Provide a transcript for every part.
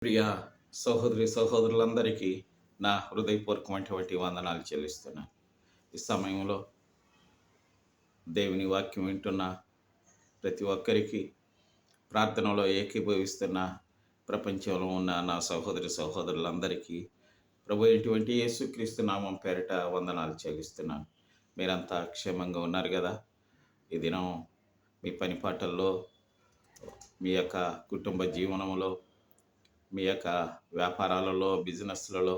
ప్రియ సహోదరి సహోదరులందరికీ నా హృదయపూర్వకమైనటువంటి వందనాలు చెల్లిస్తున్నాను. ఈ సమయంలో దేవుని వాక్యం వింటున్న ప్రతి ఒక్కరికి, ప్రార్థనలో ఏకీభవిస్తున్న ప్రపంచంలో ఉన్న నా సహోదరి సహోదరులందరికీ ప్రభు అయినటువంటి యేసుక్రీస్తు నామం పేరిట వందనాలు చెల్లిస్తున్నాను. మీరంతా క్షేమంగా ఉన్నారు కదా? ఈ దినం మీ పని పాటల్లో, మీ యొక్క కుటుంబ జీవనంలో, మీ యొక్క వ్యాపారాలలో, బిజినెస్లలో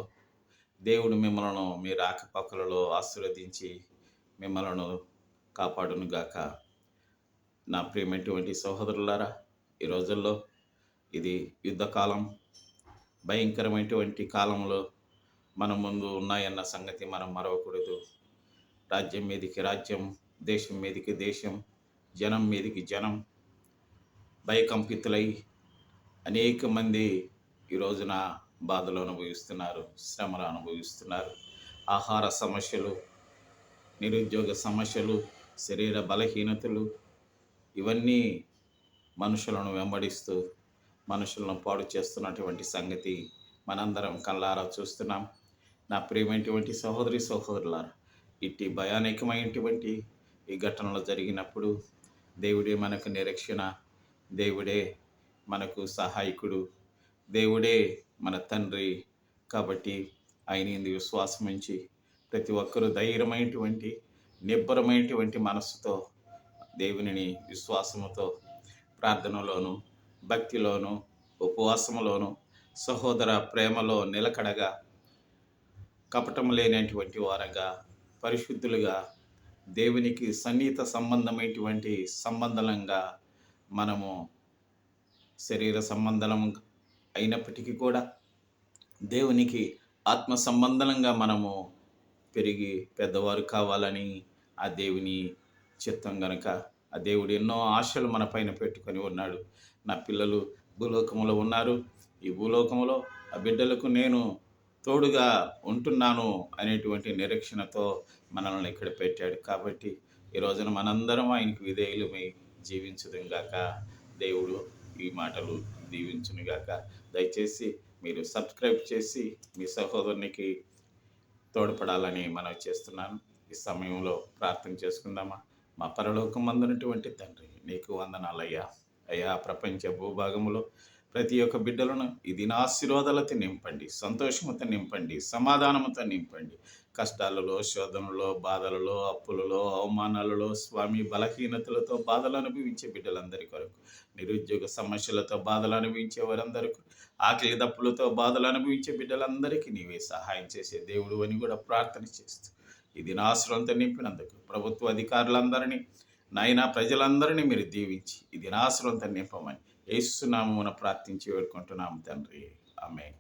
దేవుడు మిమ్మలను మీ రాకపోకలలో ఆశీర్వదించి మిమ్మలను కాపాడునుగాక. నా ప్రియమైనటువంటి సహోదరులారా, ఈ రోజుల్లో ఇది యుద్ధకాలం, భయంకరమైనటువంటి కాలంలో మన ముందు ఉన్నాయన్న సంగతి మనం మరవకూడదు. రాజ్యం మీదికి రాజ్యం, దేశం మీదికి దేశం, జనం మీదికి జనం భయకంపితులై అనేక మంది ఈ రోజున బాధలు అనుభవిస్తున్నారు, శ్రమలు అనుభవిస్తున్నారు. ఆహార సమస్యలు, నిరుద్యోగ సమస్యలు, శరీర బలహీనతలు ఇవన్నీ మనుషులను వెంబడిస్తూ మనుషులను పాడు చేస్తున్నటువంటి సంగతి మనందరం కళ్ళారా చూస్తున్నాం. నా ప్రియమైనటువంటి సహోదరి సహోదరులారా, ఇట్టి భయానకమైనటువంటి ఈ ఘటనలు జరిగినప్పుడు దేవుడే మనకు నిరీక్షణ, దేవుడే మనకు సహాయకుడు, దేవుడే మన తండ్రి. కాబట్టి ఆయన యందు విశ్వాసం ఉంచి ప్రతి ఒక్కరూ ధైర్యమైనటువంటి, నిబ్బరమైనటువంటి మనస్సుతో దేవునిని విశ్వాసముతో, ప్రార్థనలోను, భక్తిలోను, ఉపవాసములోను, సహోదర ప్రేమలో నిలకడగా, కపటం లేనటువంటి వారంగా, పరిశుద్ధులుగా, దేవునికి సన్నిహిత సంబంధమైనటువంటి సంబంధంగా మనము శరీర సంబంధం అయినప్పటికీ కూడా దేవునికి ఆత్మ సంబంధంగా మనము పెరిగి పెద్దవారు కావాలని ఆ దేవుని చిత్తం గనక ఆ దేవుడు ఎన్నో ఆశలు మన పైన పెట్టుకొని ఉన్నాడు. నా పిల్లలు భూలోకములో ఉన్నారు, ఈ భూలోకములో ఆ బిడ్డలకు నేను తోడుగా ఉంటున్నాను అనేటువంటి నిరీక్షణతో మనల్ని ఇక్కడ పెట్టాడు. కాబట్టి ఈ రోజున మనందరం ఆయనకు విధేయులమై జీవించుదుగాక. దేవుడు ఈ మాటలు దీవించునుగాక. దయచేసి మీరు సబ్స్క్రైబ్ చేసి మీ సహోదరునికి తోడ్పడాలని మనవి చేస్తున్నాను. ఈ సమయంలో ప్రార్థన చేసుకుందామా? మా పరలోకమందునటువంటి తండ్రి, నీకు వందనాలయ్యా. అయ్యా, ప్రపంచ భూభాగంలో ప్రతి ఒక్క బిడ్డలను ఈ దినాశీర్వాదాలతో నింపండి, సంతోషముతో నింపండి, సమాధానముతో నింపండి. కష్టాలలో, శోధనలో, బాధలలో, అప్పులలో, అవమానాలలో, స్వామి బలహీనతలతో బాధలు అనుభవించే బిడ్డలందరి కొరకు, నిరుద్యోగ సమస్యలతో బాధలు అనుభవించే వారందరికీ, ఆకలి దప్పులతో బాధలు అనుభవించే బిడ్డలందరికీ నీవే సహాయం చేసే దేవుడు అని కూడా ప్రార్థన చేస్తూ ఈ దినాశ్రవంతో నింపినందుకు ప్రభుత్వ అధికారులందరినీ, నాయనా ప్రజలందరినీ మీరు దీవించి ఈ దినాశ్రవంతో నింపమని యేసు నామమున ప్రార్థించి వేడుకుంటున్నాము తండ్రి. ఆమేన్.